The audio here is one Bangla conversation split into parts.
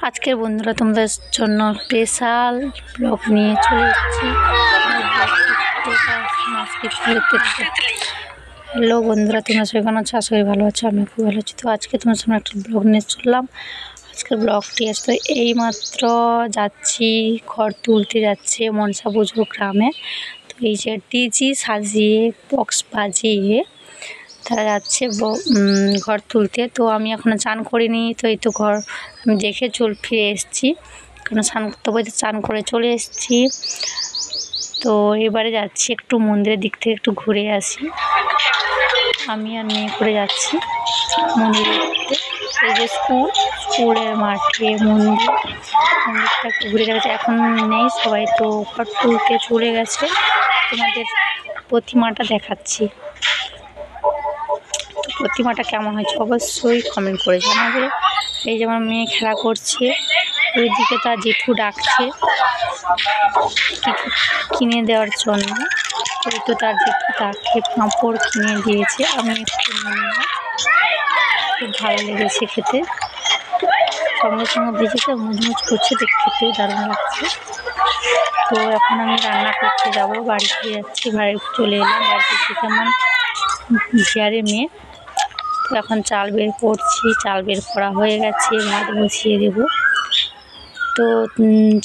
আজকের বন্ধুরা তোমাদের জন্য স্পেশাল ব্লগ নিয়ে চলে এসেছি। হ্যালো বন্ধুরা, তোমরা সবাই কেমন আছো? আশা করি ভালো আছো, আমি খুব ভালো আছি। তো আজকে তোমার সামনে একটা ব্লগ নিয়ে চললাম। আজকের ব্লগটি আসলে এইমাত্র যাচ্ছি, ঘর তুলতে যাচ্ছে মনসা পুজোর গ্রামে। তো এই যে ডিজি সাজিয়ে বক্স বাজিয়ে তারা যাচ্ছে ঘর তুলতে। তো আমি এখনও চান করিনি, তো এই তো ঘর আমি দেখে ফিরে এসেছি, কারণ স্নান করতে বলতে চান করে চলে এসেছি। তো এবারে যাচ্ছি একটু মন্দিরের দিক থেকে একটু ঘুরে আসি। আমি আর মেয়ে করে যাচ্ছি মন্দিরে দেখতে। এই যে স্কুলের মাঠে মন্দিরটা একটু ঘুরে গেছে, এখন নেই, সবাই তো ঘর তুলতে চলে গেছে। তোমাদের প্রতিমাটা দেখাচ্ছি। তো প্রতিমাটা কেমন হয়েছে অবশ্যই কমেন্ট করে জানাবে। এই যে আমার মেয়ে খেলা করছে, ওইদিকে তার জেঠু ডাকছে কিছু কিনে দেওয়ার জন্য। ওই তো তার জেঠু তাকে পাঁপড় কিনে দিয়েছে, আমি একটু নিলাম, খুব ভালো লেগেছে খেতে। সঙ্গে সঙ্গে ভেজেছে, মুচমুচ করছে, খেতেও দারুণ লাগছে। তো এখন আমি রান্না করতে যাবো, বাড়িতে যাচ্ছি, বাড়ি চলে এলাম। বাড়িতে এসে কেমন ঝিয়ারে মেয়ে। তো এখন চাল বের করছি, চাল বের করা হয়ে গেছে, ভাত বসিয়ে দেব। তো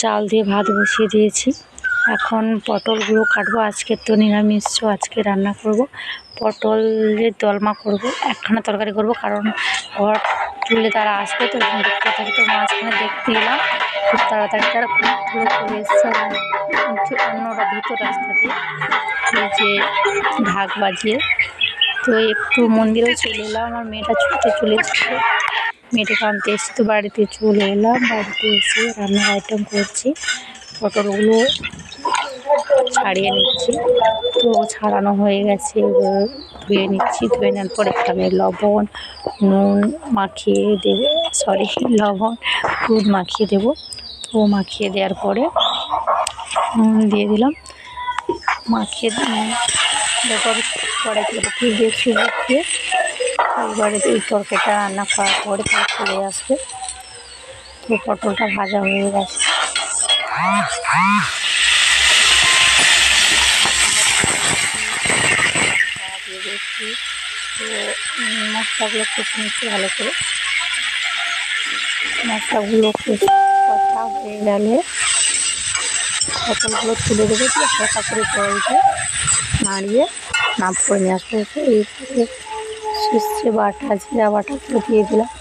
চাল দিয়ে ভাত বসিয়ে দিয়েছি। এখন পটলগুলো কাটবো, আজকে তো নিরামিষ, আজকে রান্না করব পটলের দলমা করব। একখানা তরকারি করব, কারণ ঘর তুলে তারা আসবে, তো দেখতে থাকে। তো মাঝখানে দেখতে এলাম, খুব তাড়াতাড়ি তারা তুলে চলে এসছে অন্যরা ভিতর রাস্তা দিয়ে, এই যে ঢাক বাজিয়ে। তো একটু মন্দিরেও চলে এলাম, আমার মেয়েটা ছুটে চলে এসেছে, মেয়েটাকে আনতে এসেছি। তো বাড়িতে চলে এলাম, বাড়িতে এসে রান্নার আইটেম করছি। পটলগুলো ছাড়িয়ে নিচ্ছি, তো ছাড়ানো হয়ে গেছে, ধুয়ে নিচ্ছি। ধুয়ে নেওয়ার পরে এখানে লবণ নুন মাখিয়ে দেবো, লবণ দুধ মাখিয়ে দেবো। তো মাখিয়ে দেওয়ার পরে নুন দিয়ে দিলাম, মাখিয়ে তারপর কড়াইতে দিয়ে শুকিয়ে এবারে এই তরকারিটা রান্না করার পরে তার চলে আসবে। তো পটলটা ভাজা হয়ে গেছে, দিয়ে দিচ্ছি। তো মশলাগুলো কষে নিচ্ছি ভালো করে। মশলাগুলো কষা হয়ে গেলে পটলগুলো তুলে দেবো, দিয়ে হালকা করে জল দিয়ে নাড়িয়ে নাপ করে নিয়ে আসতে হচ্ছে। এইভাবে সর্ষে বাটা জিরা বাটাগুলো দিয়ে দিলাম,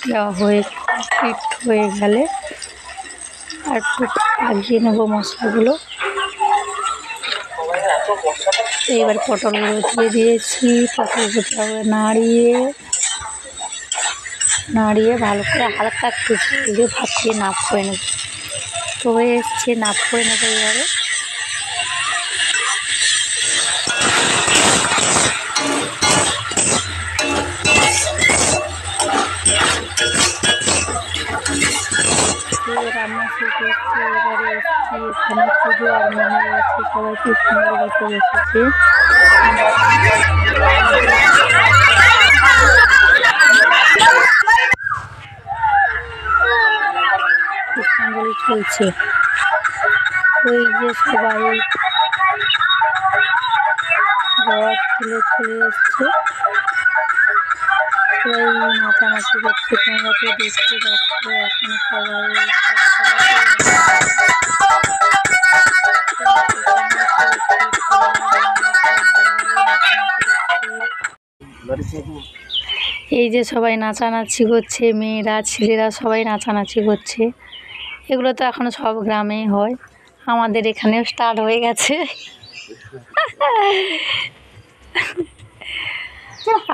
দেওয়া হয়ে কমপ্লিট হয়ে গেলে আর একটু ভাজিয়ে নেবো মশলাগুলো। এবার পটলগুলো দিয়ে দিয়েছি, পটলগুলো নাড়িয়ে ভালো করে হালকা একটু দিয়ে ভাপিয়ে নাপ করে নেব। তো হয়ে এসছে, নাপ করে নেবো। এবারে রান্না শেষ হচ্ছে। এবারে এসেছি এখানে পুজো আর মনে আছে, সবাই খুব সুন্দর মতো বসেছে। পুষ্পাঞ্জলি চলছে, ওই যে সবাই ঘর তুলে চলে এসছে, সবাই নাচানাচি করছে, তোমরা তো দেখতে পাচ্ছ। এখন সবাই এই যে সবাই নাচানাচি করছে, মেয়েরা ছেলেরা সবাই নাচানাচি করছে। এগুলো তো এখন সব গ্রামেই হয়, আমাদের এখানেও স্টার্ট হয়ে গেছে।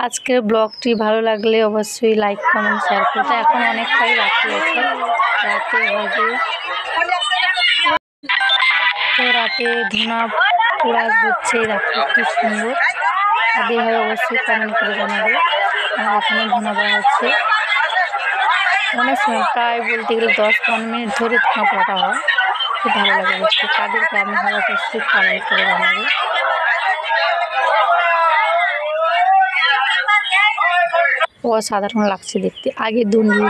আজকের ব্লগটি ভালো লাগলে অবশ্যই লাইক কমেন্ট শেয়ার করতে। এখন অনেকটাই রাতে আছে, রাতে হবে, তো রাতে ধুনা পোড়া হচ্ছে, রাতে খুব সুন্দর। আগে হয় অবশ্যই কমেন্ট করে জানাবে। আমার এখানে ধুনা পোড়া হচ্ছে অনেক সময়, প্রায় বলতে গেলে 10-15 মিনিট ধরে ধুনা পোড়াটা হয়, খুব ভালো লাগে দেখতে। কাদের গ্রামে হয় অবশ্যই কমেন্ট করে জানাবে। অসাধারণ লাগছে দেখতে। আগে দুন্ডি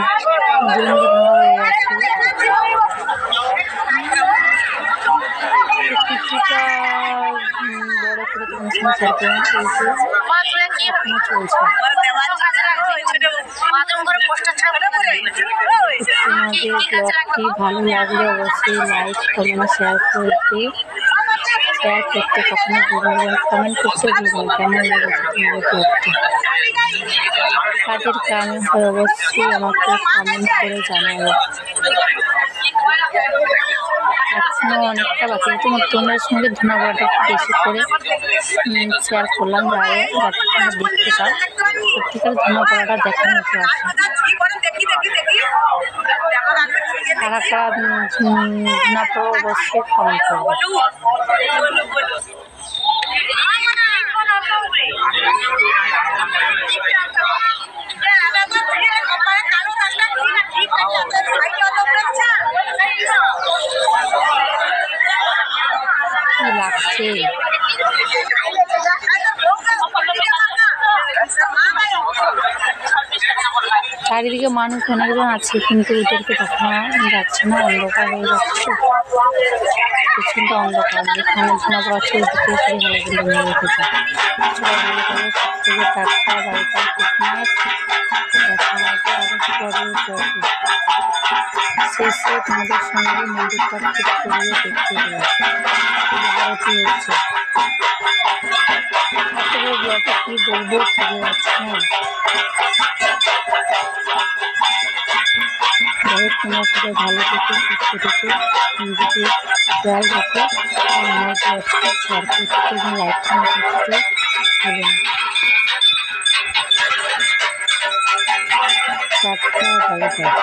ভাঙা হয়ে গেছে, কিছুটা বড় করে ফাংশন এখনো চলছে। তোমাদের ব্লগটি ভালো লাগলে অবশ্যই লাইক কমেন্ট শেয়ার করতে কখনো ভুলবেন, কমেন্ট করতে ভুলবেন কেমন লেগেছে তোমাদের ব্লগটি। কাদের কারণে হয় অবশ্যই আমাকে কমেন্ট করে জানাবো। এখনো অনেকটা বাকি আছে, তোমাদের সঙ্গে ধন্যবাদটা একটু বেশি করে শেয়ার করলাম যাতে তোমরা দেখতে পাও। সত্যিকার ধন্যবাদটা দেখার মতো আছে। কারা কারা ধনা পাও অবশ্যই কমেন্ট করবো। কি লাগছে চারিদিকে মানুষ অনেকজন আছে, কিন্তু ওদেরকে দেখা যাচ্ছে না, অন্ধকার হয়ে যাচ্ছে, প্রচন্ড অন্ধকার। যেখানে ধোঁয়া পাচ্ছে ওদিকে শুরু হলে কিন্তু নিয়ে রেখেছে। সবাই ভালো করে সব থেকে টাটকা বাড়িটা ফিটনেস দেখা হয়তো আরো পরে শেষে তোমাদের সঙ্গে মন্দিরটা ঠিক করিয়ে দেখতে গেলাম। আরতি হচ্ছে, আসলে ব্লগে কি বলবো খুঁজে যাচ্ছে না। যাই হোক, তোমরা সবাই ভালো থেকো, সুস্থ থেকো, নিজেকে খেয়াল রাখো, আর আমার ব্লগটা শেয়ার করতে এবং লাইক কমেন্ট করতে হবে না। টাটা, ভালো থাকো।